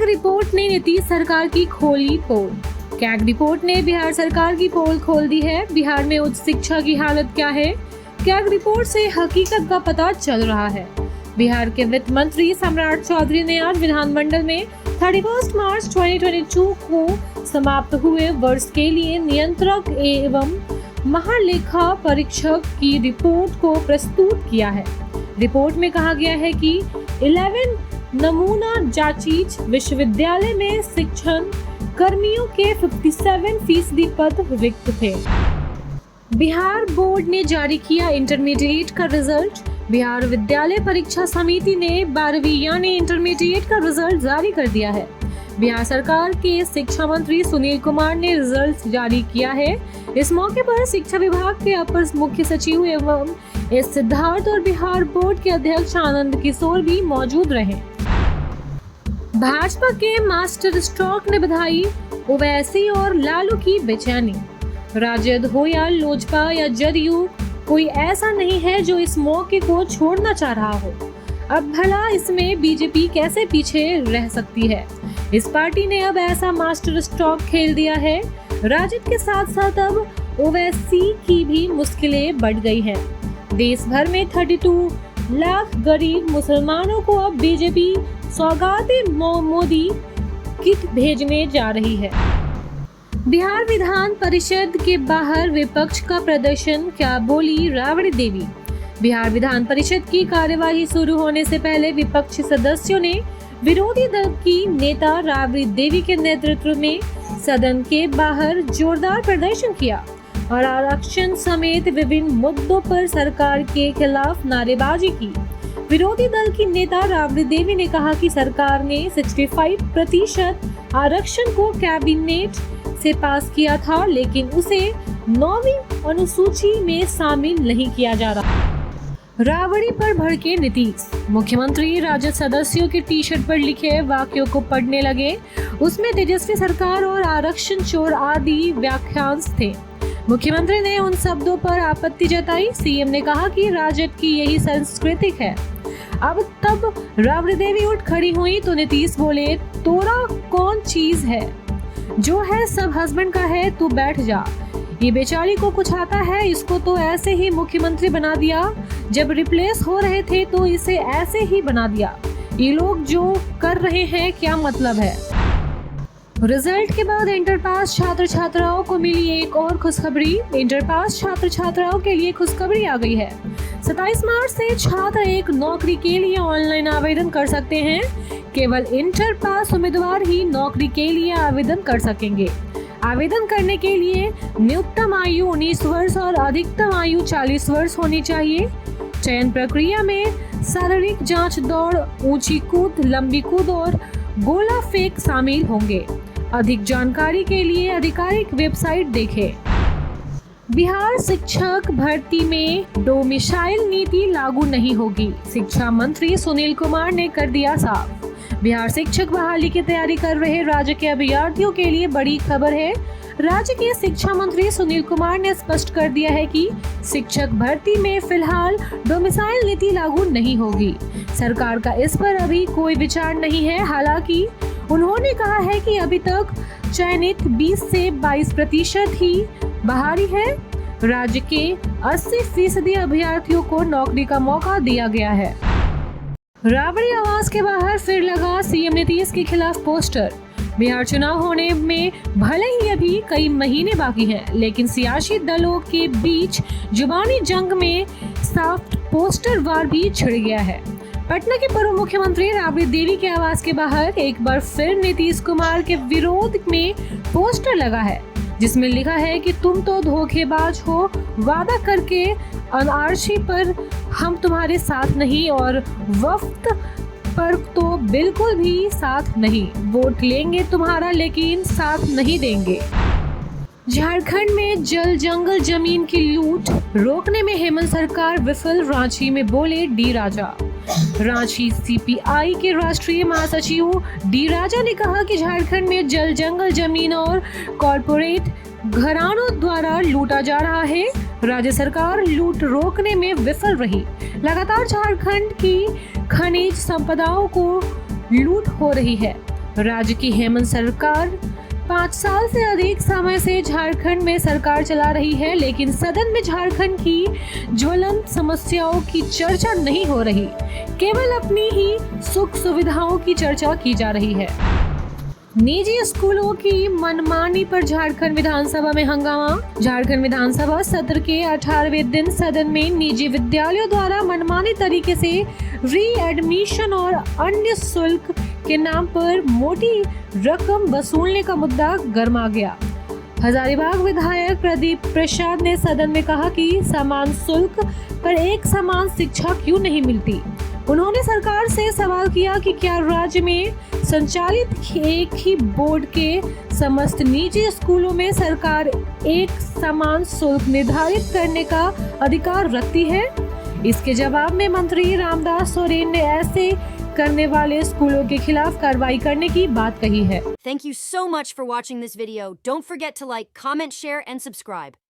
CAG report ने नीतीश सरकार की खोली पोल। कैग रिपोर्ट ने बिहार सरकार की पोल खोल दी है। बिहार में उच्च शिक्षा की हालत क्या है? कैग रिपोर्ट से हकीकत का पता चल रहा है। बिहार के वित्त मंत्री सम्राट चौधरी ने आज विधानमंडल में 31 मार्च 2022 को समाप्त हुए वर्ष के लिए नियंत्रक एवं महालेखा परीक्षक की रिपोर्ट को प्रस्तुत किया है। रिपोर्ट में कहा गया है कि 11 नमूना जांचीज विश्वविद्यालय में शिक्षण कर्मियों के 57% पद रिक्त थे। बिहार बोर्ड ने जारी किया इंटरमीडिएट का रिजल्ट। बिहार विद्यालय परीक्षा समिति ने 12वीं यानी इंटरमीडिएट का रिजल्ट जारी कर दिया है। बिहार सरकार के शिक्षा मंत्री सुनील कुमार ने रिजल्ट जारी किया है। इस मौके पर शिक्षा विभाग के अपर मुख्य सचिव एवं एस सिद्धार्थ और बिहार बोर्ड के अध्यक्ष आनंद किशोर भी मौजूद रहे। भाजपा के मास्टर स्ट्रोक ने बधाई ओवैसी और लालू की बेचैनी। राजद हो या लोजपा या जदयू, कोई ऐसा नहीं है जो इस मौके को छोड़ना चाह रहा हो। अब भला इसमें बीजेपी कैसे पीछे रह सकती है? इस पार्टी ने अब ऐसा मास्टर स्ट्रोक खेल दिया है। राजद के साथ साथ अब ओवैसी की भी मुश्किलें बढ़ गई हैं। देश भर में 32 लाख गरीब मुसलमानों को अब बीजेपी सौगातें मोदी किट भेजने जा रही है। बिहार विधान परिषद के बाहर विपक्ष का प्रदर्शन, क्या बोली राबड़ी देवी। बिहार विधान परिषद की कार्यवाही शुरू होने से पहले विपक्षी सदस्यों ने विरोधी दल की नेता राबड़ी देवी के नेतृत्व में सदन के बाहर जोरदार प्रदर्शन किया और आरक्षण समेत विभिन्न मुद्दों पर सरकार के खिलाफ नारेबाजी की। विरोधी दल की नेता राबड़ी देवी ने कहा कि सरकार ने 65% आरक्षण को कैबिनेट से पास किया था, लेकिन उसे 9वीं अनुसूची में शामिल नहीं किया जा रहा। राबड़ी पर भड़के नीतीश। मुख्यमंत्री राजद सदस्यों के टी शर्ट पर लिखे वाक्यों को पढ़ने लगे। उसमें तेजस्वी सरकार और आरक्षण चोर आदि व्याख्यांश थे। मुख्यमंत्री ने उन शब्दों पर आपत्ति जताई। सीएम ने कहा कि राजद की यही संस्कृति है। अब तब राबड़ी देवी उठ खड़ी हुई तो नीतीश बोले, तोरा कौन चीज है? जो है सब हस्बैंड का है, तू बैठ जा। ये बेचारी को कुछ आता है, इसको तो ऐसे ही मुख्यमंत्री बना दिया। जब रिप्लेस हो रहे थे तो इसे ऐसे ही बना दिया। ये लोग जो कर रहे हैं क्या मतलब है? रिजल्ट के बाद इंटर पास छात्र छात्राओं को मिली एक और खुशखबरी। इंटर पास छात्र छात्राओं के लिए खुशखबरी आ गई है। 27 मार्च से छात्र एक नौकरी के लिए ऑनलाइन आवेदन कर सकते हैं। केवल इंटर पास उम्मीदवार ही नौकरी के लिए आवेदन कर सकेंगे। आवेदन करने के लिए न्यूनतम आयु 19 वर्ष और अधिकतम आयु 40 वर्ष होनी चाहिए। चयन प्रक्रिया में शारीरिक जांच, दौड़, ऊंची कूद, लंबी कूद और गोला फेंक शामिल होंगे। अधिक जानकारी के लिए आधिकारिक वेबसाइट देखें। बिहार शिक्षक भर्ती में डोमिसाइल नीति लागू नहीं होगी। शिक्षा मंत्री सुनील कुमार ने कर दिया साफ। बिहार शिक्षक बहाली की तैयारी कर रहे राज्य के अभ्यर्थियों के लिए बड़ी खबर है। राज्य के शिक्षा मंत्री सुनील कुमार ने स्पष्ट कर दिया है कि शिक्षक भर्ती में फिलहाल डोमिसाइल नीति लागू नहीं होगी। सरकार का इस पर अभी कोई विचार नहीं है। हालांकि उन्होंने कहा है कि अभी तक चयनित 20 से 22% ही बहाली है। राज्य के 80% अभ्यर्थियों को नौकरी का मौका दिया गया है। राबड़ी आवास के बाहर फिर लगा सीएम नीतीश के खिलाफ पोस्टर। बिहार चुनाव होने में भले ही अभी कई महीने बाकी हैं, लेकिन सियासी दलों के बीच जुबानी जंग में साफ पोस्टर वार भी छिड़ गया है। पटना के पूर्व मुख्यमंत्री राबड़ी देवी के आवास के बाहर एक बार फिर नीतीश कुमार के विरोध में पोस्टर लगा है, जिसमें लिखा है कि तुम तो धोखेबाज हो, वादा करके एनआरसी पर हम तुम्हारे साथ नहीं और वफ्त पर तो बिल्कुल भी साथ नहीं। वोट लेंगे तुम्हारा लेकिन साथ नहीं देंगे। झारखंड में जल जंगल जमीन की लूट रोकने में हेमंत सरकार विफल, रांची में बोले डी राजा। रांची सीपीआई के राष्ट्रीय महासचिव डी राजा ने कहा कि झारखंड में जल जंगल जमीन और कॉरपोरेट घरानों द्वारा लूटा जा रहा है। राज्य सरकार लूट रोकने में विफल रही। लगातार झारखंड की खनिज संपदाओं को लूट हो रही है। राज्य की हेमंत सरकार 5 साल से अधिक समय से झारखंड में सरकार चला रही है, लेकिन सदन में झारखंड की ज्वलंत समस्याओं की चर्चा नहीं हो रही, केवल अपनी ही सुख सुविधाओं की चर्चा की जा रही है। निजी स्कूलों की मनमानी पर झारखंड विधानसभा में हंगामा। झारखंड विधानसभा सत्र के 18वें दिन सदन में निजी विद्यालयों द्वारा मनमानी तरीके से री एडमिशन और अन्य शुल्क के नाम पर मोटी रकम वसूलने का मुद्दा गर्मा गया। हजारीबाग विधायक प्रदीप प्रसाद ने सदन में कहा कि समान शुल्क पर एक समान शिक्षा क्यों नहीं मिलती। उन्होंने सरकार से सवाल किया कि क्या राज्य में संचालित एक ही बोर्ड के समस्त निजी स्कूलों में सरकार एक समान शुल्क निर्धारित करने का अधिकार रखती है। इसके जवाब में मंत्री रामदास सोरेन ने ऐसे करने वाले स्कूलों के खिलाफ कार्रवाई करने की बात कही है। Thank you so much for watching this video. Don't forget to like, comment, share and subscribe.